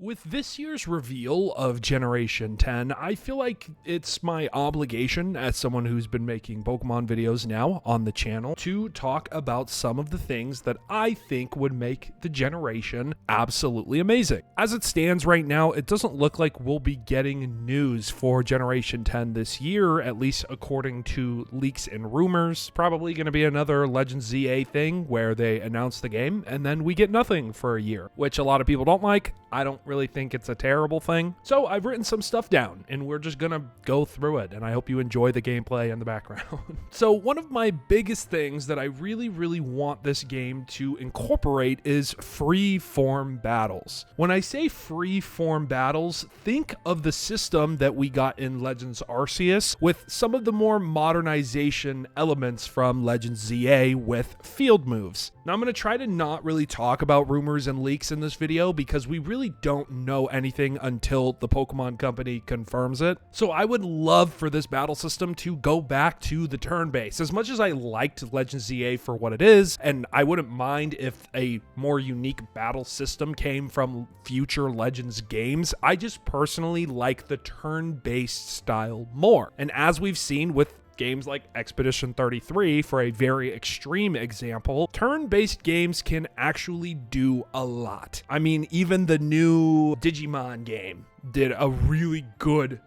With this year's reveal of Generation 10, I feel like it's my obligation as someone who's been making Pokemon videos now on the channel to talk about some of the things that I think would make the generation absolutely amazing. As it stands right now, it doesn't look like we'll be getting news for Generation 10 this year, at least according to leaks and rumors. Probably going to be another Legends ZA thing where they announce the game and then we get nothing for a year, which a lot of people don't like. I don't really think it's a terrible thing. So I've written some stuff down and we're just gonna go through it, and I hope you enjoy the gameplay in the background. So one of my biggest things that I really want this game to incorporate is free form battles. When I say free form battles, think of the system that we got in Legends Arceus with some of the more modernization elements from Legends ZA with field moves. Now I'm gonna try to not really talk about rumors and leaks in this video because we really don't know anything until the Pokemon Company confirms it. So I would love for this battle system to go back to the turn-based. As much as I liked Legends ZA for what it is, and I wouldn't mind if a more unique battle system came from future Legends games, I just personally like the turn-based style more. And as we've seen with games like Expedition 33, for a very extreme example, turn-based games can actually do a lot. I mean, even the new Digimon game did a really good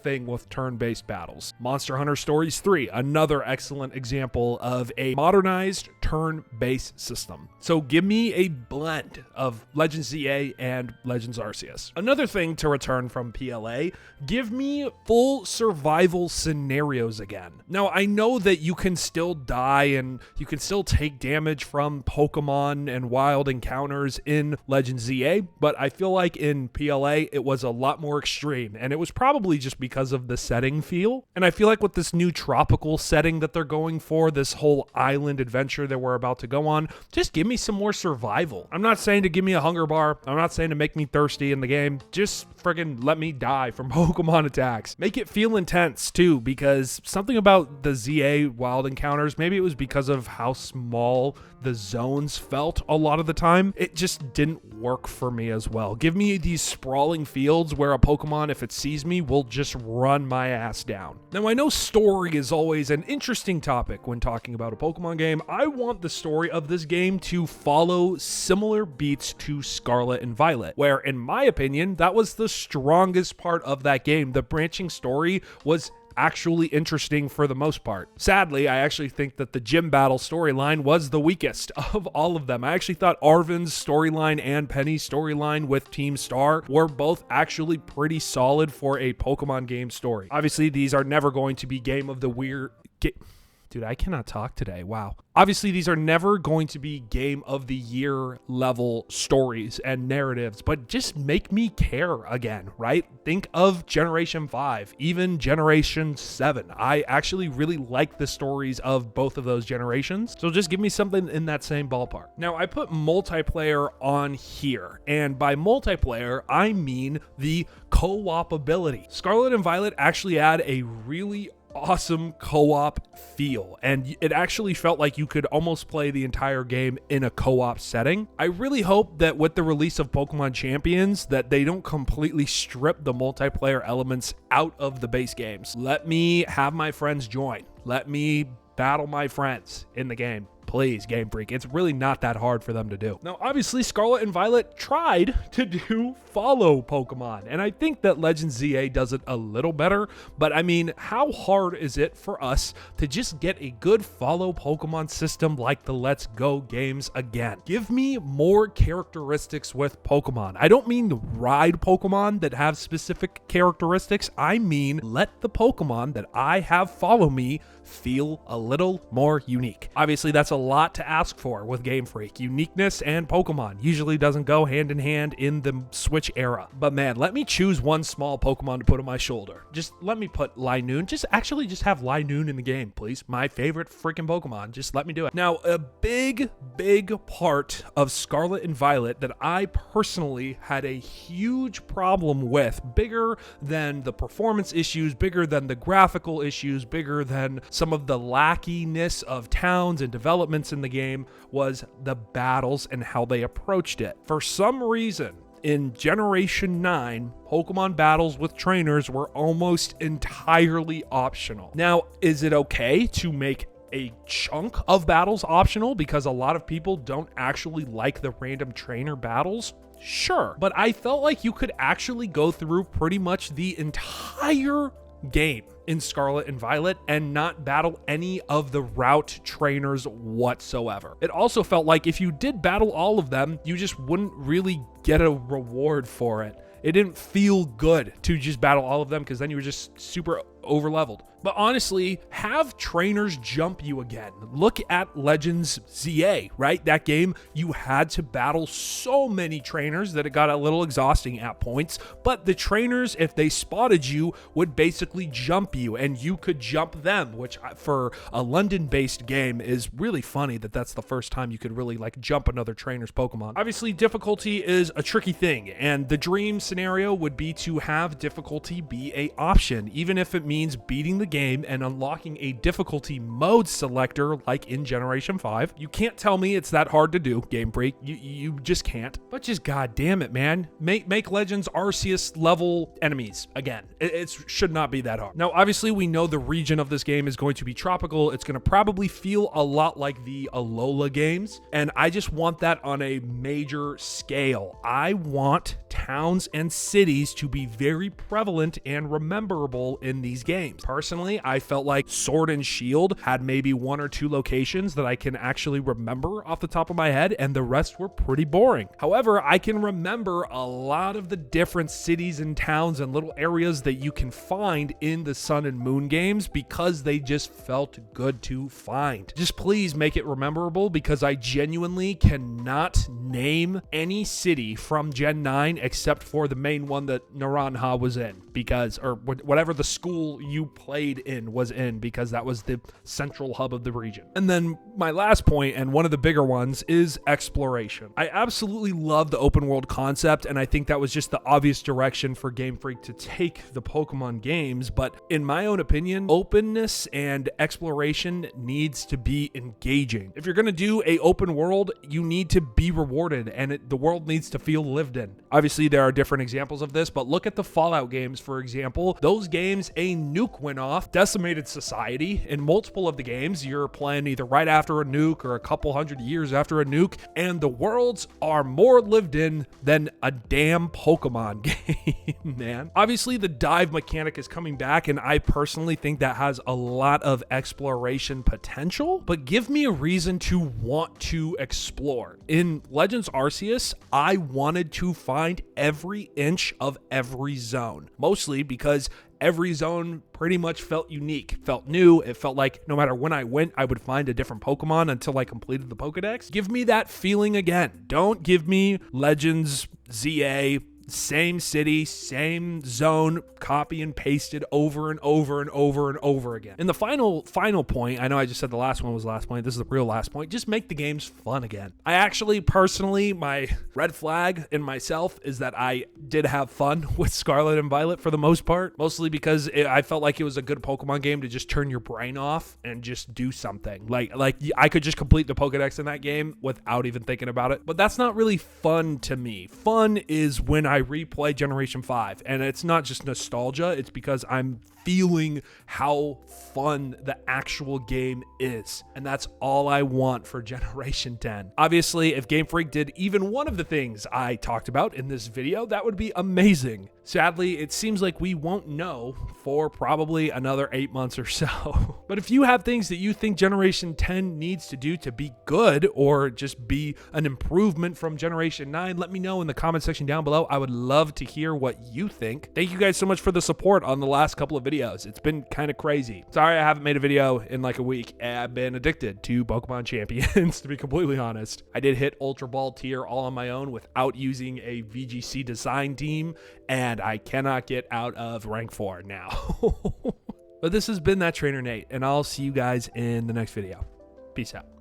thing with turn-based battles. Monster Hunter Stories 3, another excellent example of a modernized turn-based system. So give me a blend of Legends ZA and Legends Arceus. Another thing to return from PLA, give me full survival scenarios again. Now, I know that you can still die and you can still take damage from Pokemon and wild encounters in Legends ZA, but I feel like in PLA it was a lot more extreme, and it was probably just because of the setting feel. And I feel like with this new tropical setting that they're going for, this whole island adventure that we're about to go on, just give me some more survival. I'm not saying to give me a hunger bar. I'm not saying to make me thirsty in the game. Just friggin' let me die from Pokemon attacks. Make it feel intense too, because something about the ZA wild encounters, maybe it was because of how small the zones felt a lot of the time, it just didn't work for me as well. Give me these sprawling fields where a Pokemon, if it sees me, will just run my ass down. Now, I know story is always an interesting topic when talking about a Pokemon game. I want the story of this game to follow similar beats to Scarlet and Violet, where in my opinion, that was the strongest part of that game. The branching story was actually interesting for the most part. Sadly, I actually think that the gym battle storyline was the weakest of all of them. I actually thought Arven's storyline and Penny's storyline with Team Star were both actually pretty solid for a Pokemon game story. Obviously, these are never going to be Game of the Year. Dude, I cannot talk today. Wow. Obviously, these are never going to be Game of the Year level stories and narratives, but just make me care again, right? Think of Generation 5, even Generation 7. I actually really like the stories of both of those generations, so just give me something in that same ballpark. Now, I put multiplayer on here, and by multiplayer, I mean the co-op ability. Scarlet and Violet actually add a really awesome co-op feel, and it actually felt like you could almost play the entire game in a co-op setting. I really hope that with the release of Pokemon Champions that they don't completely strip the multiplayer elements out of the base games. Let me have my friends join. Let me battle my friends in the game. Please, Game Freak. It's really not that hard for them to do. Now, obviously, Scarlet and Violet tried to do follow Pokemon, and I think that Legends ZA does it a little better, but I mean, how hard is it for us to just get a good follow Pokemon system like the Let's Go games again? Give me more characteristics with Pokemon. I don't mean ride Pokemon that have specific characteristics. I mean, let the Pokemon that I have follow me feel a little more unique. Obviously, that's a lot to ask for with Game Freak. Uniqueness and Pokemon usually doesn't go hand in hand in the Switch era. But man, let me choose one small Pokemon to put on my shoulder. Just let me put Linoon. Just have Linoon in the game, please. My favorite freaking Pokemon. Just let me do it. Now, a big part of Scarlet and Violet that I personally had a huge problem with, bigger than the performance issues, bigger than the graphical issues, bigger than some of the lackiness of towns and developments in the game, was the battles and how they approached it. For some reason, in Generation 9, Pokemon battles with trainers were almost entirely optional. Now, is it okay to make a chunk of battles optional because a lot of people don't actually like the random trainer battles? Sure, but I felt like you could actually go through pretty much the entire game in Scarlet and Violet and not battle any of the route trainers whatsoever. It also felt like if you did battle all of them, you just wouldn't really get a reward for it. It didn't feel good to just battle all of them because then you were just super over-leveled. But honestly, have trainers jump you again. Look at Legends ZA, right? That game, you had to battle so many trainers that it got a little exhausting at points. But the trainers, if they spotted you, would basically jump you and you could jump them, which for a London-based game is really funny that that's the first time you could really like jump another trainer's Pokemon. Obviously, difficulty is a tricky thing, and the dream scenario would be to have difficulty be an option, even if it means beating the game and unlocking a difficulty mode selector like in Generation 5. You can't tell me it's that hard to do, Game Freak. You just can't. But just goddamn it, man. Make Legends Arceus level enemies again. It should not be that hard. Now, obviously, we know the region of this game is going to be tropical. It's going to probably feel a lot like the Alola games, and I just want that on a major scale. I want towns and cities to be very prevalent and rememberable in these games. Personally, I felt like Sword and Shield had maybe 1 or 2 locations that I can actually remember off the top of my head, and the rest were pretty boring. However, I can remember a lot of the different cities and towns and little areas that you can find in the Sun and Moon games because they just felt good to find. Just please make it rememberable, because I genuinely cannot name any city from Gen 9 except for the main one that Naranja was in, because, or whatever the school you played in was in, because that was the central hub of the region. And then my last point, and one of the bigger ones, is exploration. I absolutely love the open world concept, and I think that was just the obvious direction for Game Freak to take the Pokemon games, but in my own opinion, openness and exploration needs to be engaging. If you're going to do a open world, you need to be rewarded, and the world needs to feel lived in. Obviously, there are different examples of this, but look at the Fallout games, for example. Those games, a nuke went off, decimated society. In multiple of the games, you're playing either right after a nuke or a couple hundred years after a nuke, and the worlds are more lived in than a damn Pokemon game, man. Obviously, the dive mechanic is coming back, and I personally think that has a lot of exploration potential, but give me a reason to want to explore. In Legends Arceus, I wanted to find every inch of every zone, mostly because every zone pretty much felt unique, felt new. It felt like no matter when I went, I would find a different Pokemon until I completed the Pokedex. Give me that feeling again. Don't give me Legends ZA, same city, same zone, copy and pasted over and over and over and over again. And the final point, I know I just said the last one was the last point, this is the real last point, just make the games fun again. I actually, personally, my red flag in myself is that I did have fun with Scarlet and Violet for the most part, mostly because I felt like it was a good Pokemon game to just turn your brain off and just do something. Like I could just complete the Pokedex in that game without even thinking about it, but that's not really fun to me. Fun is when I replay Generation 5, and it's not just nostalgia, it's because I'm feeling how fun the actual game is, and that's all I want for Generation 10. Obviously, if Game Freak did even one of the things I talked about in this video, that would be amazing. Sadly, it seems like we won't know for probably another 8 months or so. But if you have things that you think Generation 10 needs to do to be good, or just be an improvement from Generation 9, let me know in the comment section down below. I would love to hear what you think. Thank you guys so much for the support on the last couple of videos. It's been kind of crazy. Sorry I haven't made a video in like a week. I've been addicted to Pokemon Champions, to be completely honest. I did hit Ultra Ball tier all on my own without using a VGC design team, and I cannot get out of rank 4 now. But this has been That Trainer Nate, and I'll see you guys in the next video. Peace out.